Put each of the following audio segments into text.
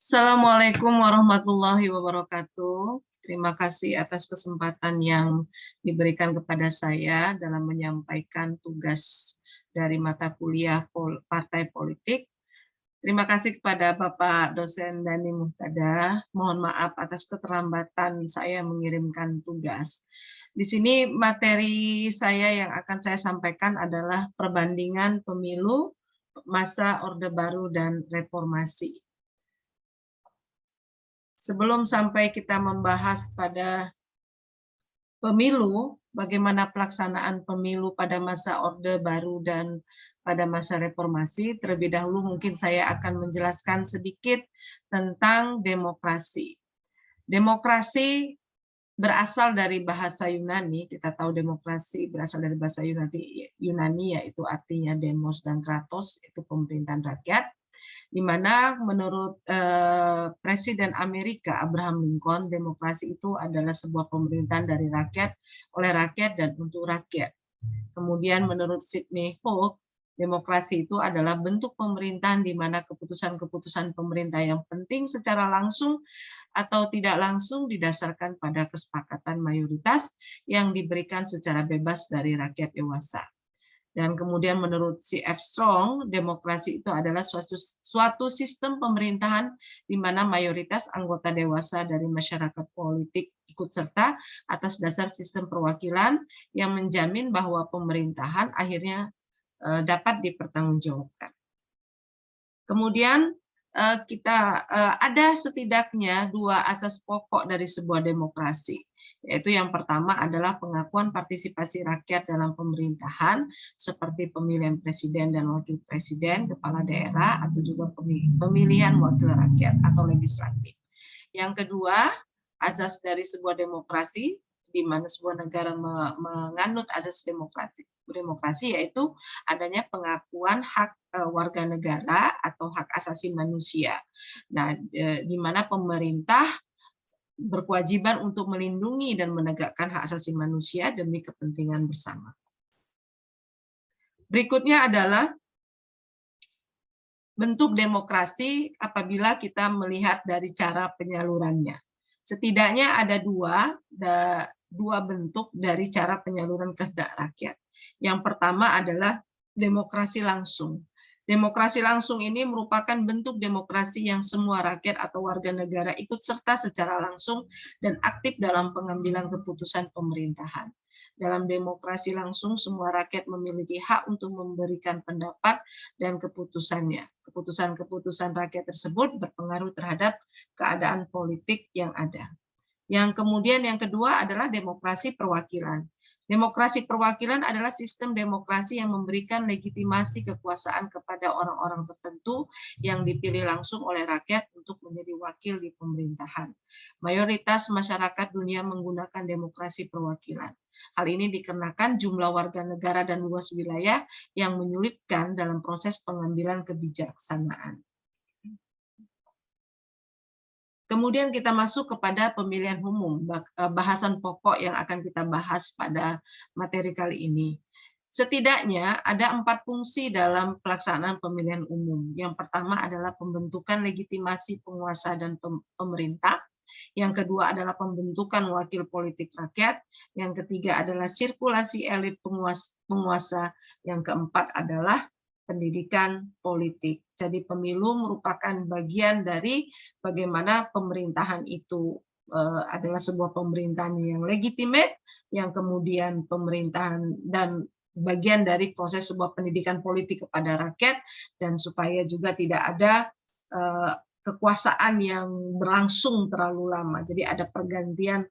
Assalamualaikum warahmatullahi wabarakatuh. Terima kasih atas kesempatan yang diberikan kepada saya dalam menyampaikan tugas dari mata kuliah Partai Politik. Terima kasih kepada Bapak dosen Dani Muhtada. Mohon maaf atas keterlambatan saya mengirimkan tugas. Di sini materi saya yang akan saya sampaikan adalah perbandingan pemilu, masa Orde Baru dan Reformasi. Sebelum sampai kita membahas pada pemilu, bagaimana pelaksanaan pemilu pada masa Orde Baru dan pada masa reformasi, terlebih dahulu mungkin saya akan menjelaskan sedikit tentang demokrasi. Demokrasi berasal dari bahasa Yunani, kita tahu demokrasi berasal dari bahasa Yunani yaitu artinya demos dan kratos, itu pemerintahan rakyat. Di mana menurut Presiden Amerika Abraham Lincoln, demokrasi itu adalah sebuah pemerintahan dari rakyat, oleh rakyat, dan untuk rakyat. Kemudian menurut Sidney Hook, demokrasi itu adalah bentuk pemerintahan di mana keputusan-keputusan pemerintah yang penting secara langsung atau tidak langsung didasarkan pada kesepakatan mayoritas yang diberikan secara bebas dari rakyat dewasa. Dan kemudian menurut C.F. Strong, demokrasi itu adalah suatu sistem pemerintahan di mana mayoritas anggota dewasa dari masyarakat politik ikut serta atas dasar sistem perwakilan yang menjamin bahwa pemerintahan akhirnya dapat dipertanggungjawabkan. Kemudian ada setidaknya dua asas pokok dari sebuah demokrasi, yaitu yang pertama adalah pengakuan partisipasi rakyat dalam pemerintahan, seperti pemilihan presiden dan wakil presiden, kepala daerah, atau juga pemilihan wakil rakyat atau legislatif. Yang kedua, asas dari sebuah demokrasi, di mana sebuah negara menganut asas demokrasi yaitu adanya pengakuan hak warga negara atau hak asasi manusia. Nah, di mana pemerintah berkewajiban untuk melindungi dan menegakkan hak asasi manusia demi kepentingan bersama. Berikutnya adalah bentuk demokrasi apabila kita melihat dari cara penyalurannya. Setidaknya ada dua bentuk dari cara penyaluran kehendak rakyat. Yang pertama adalah demokrasi langsung. Demokrasi langsung ini merupakan bentuk demokrasi yang semua rakyat atau warga negara ikut serta secara langsung dan aktif dalam pengambilan keputusan pemerintahan. Dalam demokrasi langsung, semua rakyat memiliki hak untuk memberikan pendapat dan keputusannya. Keputusan-keputusan rakyat tersebut berpengaruh terhadap keadaan politik yang ada. Yang kedua adalah demokrasi perwakilan. Demokrasi perwakilan adalah sistem demokrasi yang memberikan legitimasi kekuasaan kepada orang-orang tertentu yang dipilih langsung oleh rakyat untuk menjadi wakil di pemerintahan. Mayoritas masyarakat dunia menggunakan demokrasi perwakilan. Hal ini dikarenakan jumlah warga negara dan luas wilayah yang menyulitkan dalam proses pengambilan kebijaksanaan. Kemudian kita masuk kepada pemilihan umum, bahasan pokok yang akan kita bahas pada materi kali ini. Setidaknya ada 4 fungsi dalam pelaksanaan pemilihan umum. Yang pertama adalah pembentukan legitimasi penguasa dan pemerintah. Yang kedua adalah pembentukan wakil politik rakyat. Yang ketiga adalah sirkulasi elit penguasa. Yang keempat adalah pendidikan politik. Jadi pemilu merupakan bagian dari bagaimana pemerintahan itu adalah sebuah pemerintahan yang legitimate, yang kemudian pemerintahan dan bagian dari proses sebuah pendidikan politik kepada rakyat, dan supaya juga tidak ada kekuasaan yang berlangsung terlalu lama. Jadi ada pergantian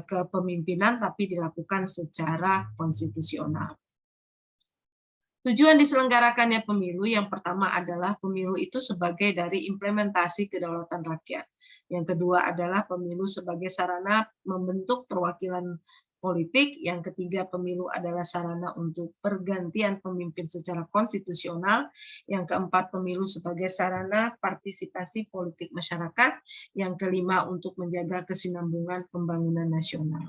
kepemimpinan tapi dilakukan secara konstitusional. Tujuan diselenggarakannya pemilu yang pertama adalah pemilu itu sebagai dari implementasi kedaulatan rakyat. Yang kedua adalah pemilu sebagai sarana membentuk perwakilan politik. Yang ketiga, pemilu adalah sarana untuk pergantian pemimpin secara konstitusional. Yang keempat, pemilu sebagai sarana partisipasi politik masyarakat. Yang kelima, untuk menjaga kesinambungan pembangunan nasional.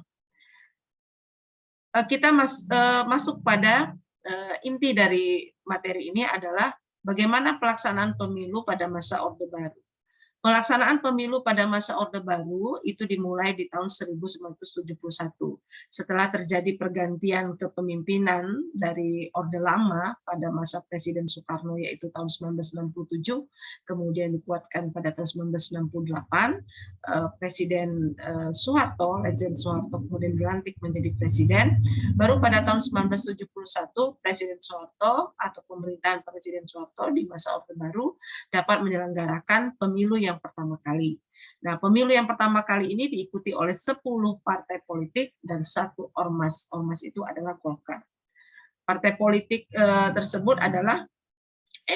Kita masuk pada inti dari materi ini adalah bagaimana pelaksanaan pemilu pada masa Orde Baru. Pelaksanaan pemilu pada masa Orde Baru itu dimulai di tahun 1971. Setelah terjadi pergantian kepemimpinan dari Orde Lama pada masa Presiden Soekarno yaitu tahun 1967, kemudian dikuatkan pada tahun 1968, Presiden Soeharto, Legend Soeharto kemudian dilantik menjadi presiden. Baru pada tahun 1971 Presiden Soeharto atau pemerintahan Presiden Soeharto di masa Orde Baru dapat menyelenggarakan pemilu yang pertama kali. Nah, pemilu yang pertama kali ini diikuti oleh 10 partai politik dan 1 ormas. Ormas itu adalah Golkar. Partai politik tersebut adalah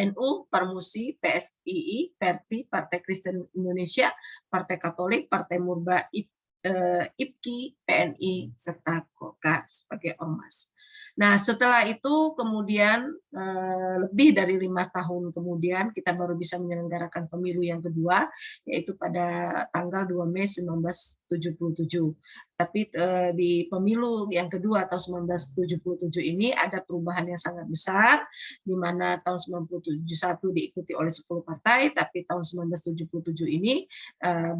NU, Permusi, PSII, PERTI, Partai Kristen Indonesia, Partai Katolik, Partai Murba, IPKI, PNI, serta Golkar sebagai ormas. Nah, setelah itu kemudian lebih dari 5 tahun kemudian kita baru bisa menyelenggarakan pemilu yang kedua, yaitu pada tanggal 2 Mei 1977. Tapi di pemilu yang kedua tahun 1977 ini ada perubahan yang sangat besar, di mana tahun 1971 diikuti oleh 10 partai, tapi tahun 1977 ini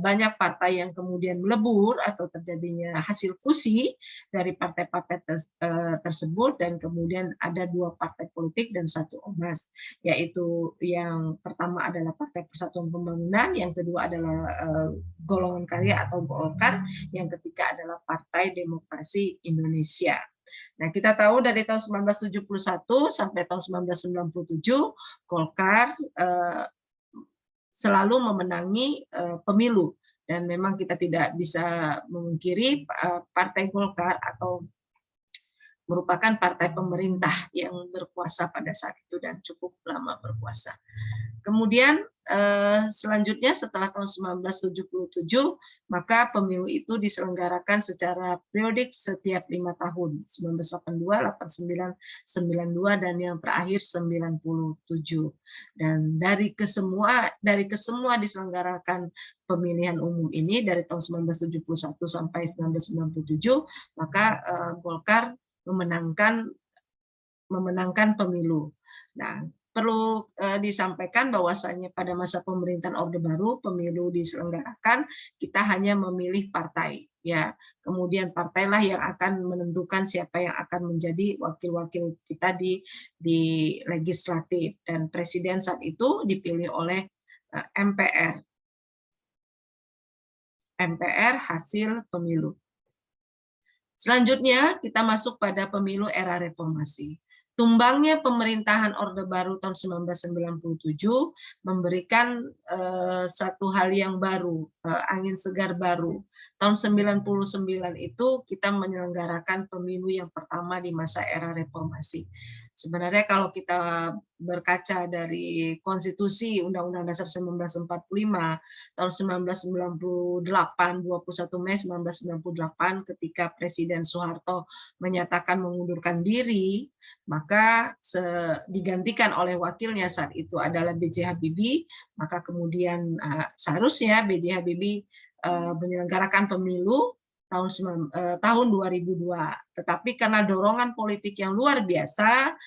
banyak partai yang kemudian melebur atau terjadinya hasil fusi dari partai-partai tersebut, dan kemudian ada 2 partai politik dan 1 ormas, yaitu yang pertama adalah Partai Persatuan Pembangunan, yang kedua adalah Golongan Karya atau Golkar, yang ketiga adalah Partai Demokrasi Indonesia. Nah, kita tahu dari tahun 1971 sampai tahun 1997, Golkar selalu memenangi pemilu, dan memang kita tidak bisa memungkiri Partai Golkar atau merupakan partai pemerintah yang berkuasa pada saat itu dan cukup lama berkuasa. Kemudian selanjutnya setelah tahun 1977, maka pemilu itu diselenggarakan secara periodik setiap 5 tahun, 1982, 89, 92, dan yang terakhir 97. Dan dari kesemua diselenggarakan pemilihan umum ini dari tahun 1971 sampai 1997, maka Golkar memenangkan pemilu. Nah, perlu disampaikan bahwasannya pada masa pemerintahan Orde Baru pemilu diselenggarakan, kita hanya memilih partai, ya. Kemudian partailah yang akan menentukan siapa yang akan menjadi wakil-wakil kita di legislatif, dan presiden saat itu dipilih oleh MPR. MPR hasil pemilu. Selanjutnya kita masuk pada pemilu era reformasi. Tumbangnya pemerintahan Orde Baru tahun 1997 memberikan satu hal yang baru, angin segar baru. Tahun 99 itu kita menyelenggarakan pemilu yang pertama di masa era reformasi. Sebenarnya kalau kita berkaca dari konstitusi Undang-Undang Dasar 1945 tahun 1998, 21 Mei 1998, ketika Presiden Soeharto menyatakan mengundurkan diri, maka digantikan oleh wakilnya saat itu adalah B.J. Habibie, maka kemudian seharusnya B.J. Habibie menyelenggarakan pemilu tahun 2002. Tetapi karena dorongan politik yang luar biasa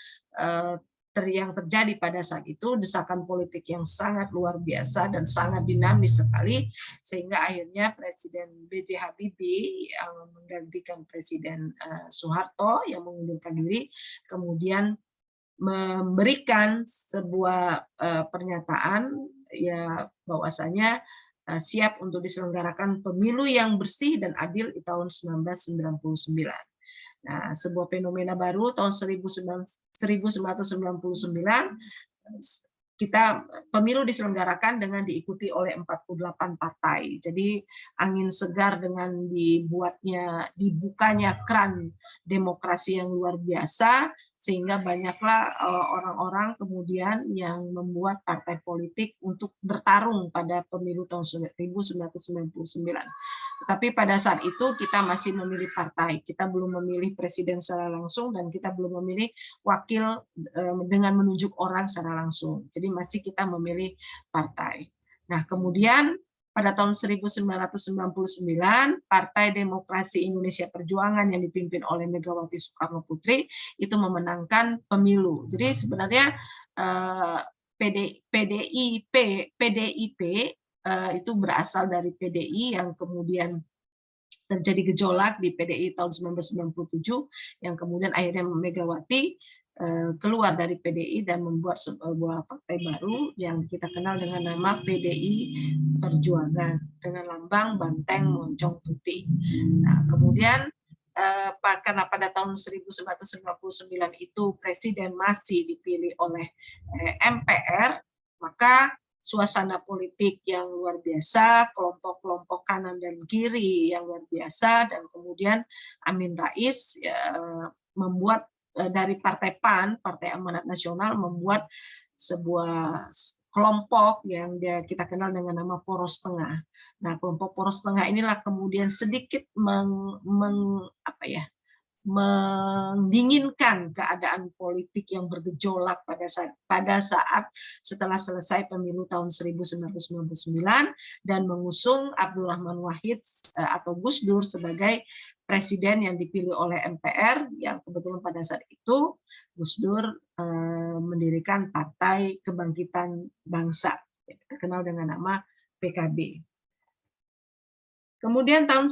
yang terjadi pada saat itu, desakan politik yang sangat luar biasa dan sangat dinamis sekali, sehingga akhirnya Presiden B.J. Habibie yang menggantikan Presiden Soeharto yang mengundurkan diri, kemudian memberikan sebuah pernyataan ya bahwasanya siap untuk diselenggarakan pemilu yang bersih dan adil di tahun 1999. Nah, sebuah fenomena baru tahun 1999, kita pemilu diselenggarakan dengan diikuti oleh 48 partai. Jadi angin segar dengan dibukanya keran demokrasi yang luar biasa, sehingga banyaklah orang-orang kemudian yang membuat partai politik untuk bertarung pada pemilu tahun 1999. Tetapi pada saat itu kita masih memilih partai, kita belum memilih presiden secara langsung, dan kita belum memilih wakil dengan menunjuk orang secara langsung. Jadi masih kita memilih partai. Nah, kemudian pada tahun 1999, Partai Demokrasi Indonesia Perjuangan yang dipimpin oleh Megawati Soekarno Putri itu memenangkan pemilu. Jadi sebenarnya PDIP itu berasal dari PDI yang kemudian terjadi gejolak di PDI tahun 1997 yang kemudian akhirnya Megawati keluar dari PDI dan membuat sebuah partai baru yang kita kenal dengan nama PDI Perjuangan dengan lambang banteng moncong putih. Nah, kemudian karena pada tahun 1999 itu presiden masih dipilih oleh MPR, maka suasana politik yang luar biasa, kelompok-kelompok kanan dan kiri yang luar biasa, dan kemudian Amin Rais membuat dari Partai PAN, Partai Amanat Nasional, membuat sebuah kelompok yang kita kenal dengan nama Poros Tengah. Nah, kelompok Poros Tengah inilah kemudian sedikit mendinginkan keadaan politik yang bergejolak pada saat setelah selesai pemilu tahun 1999 dan mengusung Abdurrahman Wahid atau Gus Dur sebagai presiden yang dipilih oleh MPR, yang kebetulan pada saat itu Gus Dur mendirikan Partai Kebangkitan Bangsa, yang kita kenal dengan nama PKB. Kemudian tahun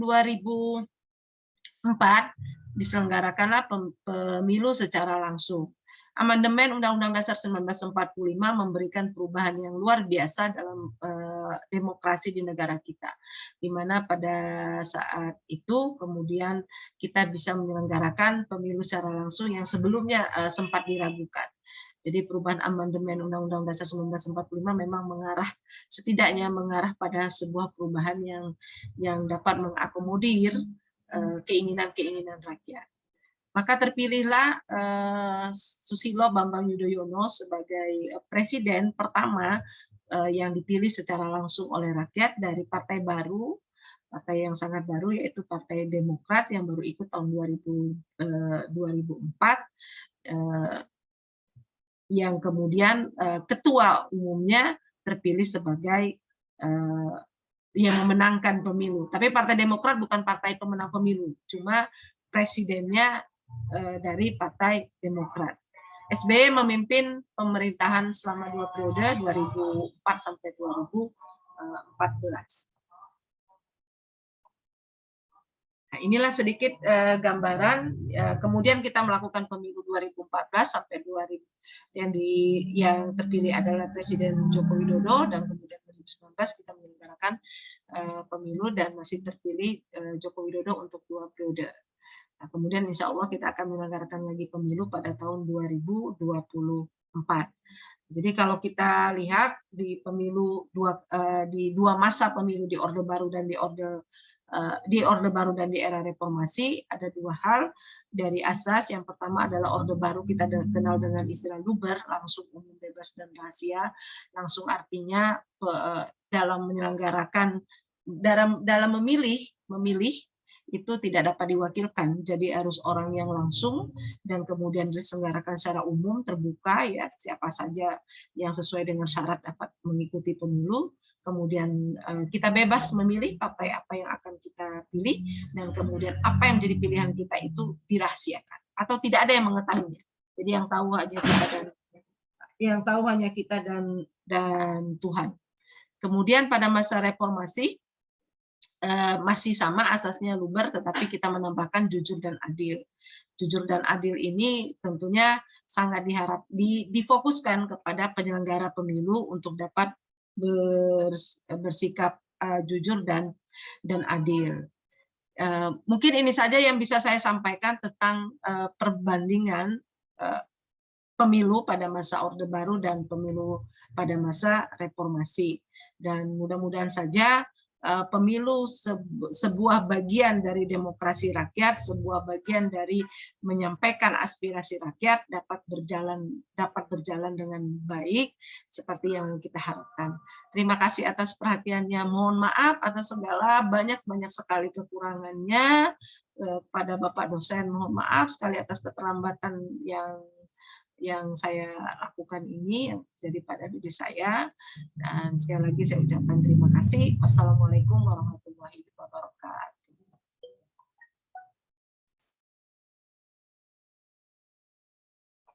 2004 diselenggarakanlah pemilu secara langsung. Amandemen Undang-Undang Dasar 1945 memberikan perubahan yang luar biasa dalam demokrasi di negara kita, di mana pada saat itu kemudian kita bisa menyelenggarakan pemilu secara langsung yang sebelumnya sempat diragukan. Jadi perubahan amandemen Undang-Undang Dasar 1945 memang setidaknya mengarah pada sebuah perubahan yang dapat mengakomodir keinginan-keinginan rakyat. Maka terpilihlah Susilo Bambang Yudhoyono sebagai presiden pertama yang dipilih secara langsung oleh rakyat dari partai baru, partai yang sangat baru, yaitu Partai Demokrat yang baru ikut tahun 2004, yang kemudian ketua umumnya terpilih sebagai yang memenangkan pemilu. Tapi Partai Demokrat bukan partai pemenang pemilu, cuma presidennya dari Partai Demokrat. SBY memimpin pemerintahan selama 2 periode 2004 sampai 2014. Nah, inilah sedikit gambaran. Kemudian kita melakukan pemilu 2014 sampai 2000 yang terpilih adalah Presiden Joko Widodo, dan kemudian 2019 kita menyelenggarakan pemilu dan masih terpilih Joko Widodo untuk 2 periode. Nah, kemudian insya Allah kita akan menyelenggarakan lagi pemilu pada tahun 2024. Jadi kalau kita lihat di pemilu di dua masa pemilu, di Orde Baru dan di Orde Baru dan di era reformasi, ada 2 hal dari asas. Yang pertama adalah Orde Baru kita kenal dengan istilah luber, langsung, umum, bebas, dan rahasia. Langsung artinya dalam menyelenggarakan, dalam memilih itu tidak dapat diwakilkan, jadi harus orang yang langsung, dan kemudian diselenggarakan secara umum, terbuka, ya siapa saja yang sesuai dengan syarat dapat mengikuti pemilu. Kemudian kita bebas memilih partai apa yang akan kita pilih, dan kemudian apa yang jadi pilihan kita itu dirahasiakan atau tidak ada yang mengetahuinya. Jadi yang tahu hanya kita dan Tuhan. Kemudian pada masa reformasi masih sama asasnya luber, tetapi kita menambahkan jujur dan adil. Jujur dan adil ini tentunya sangat difokuskan kepada penyelenggara pemilu untuk dapat bersikap jujur dan adil. Mungkin ini saja yang bisa saya sampaikan tentang perbandingan pemilu pada masa Orde Baru dan pemilu pada masa reformasi. Dan mudah-mudahan saja pemilu sebuah bagian dari demokrasi rakyat, sebuah bagian dari menyampaikan aspirasi rakyat dapat berjalan dengan baik seperti yang kita harapkan. Terima kasih atas perhatiannya. Mohon maaf atas segala banyak sekali kekurangannya. Pada Bapak dosen, mohon maaf sekali atas keterlambatan yang saya lakukan ini, yang terjadi pada diri saya. Dan sekali lagi saya ucapkan terima kasih. Wassalamualaikum warahmatullahi wabarakatuh.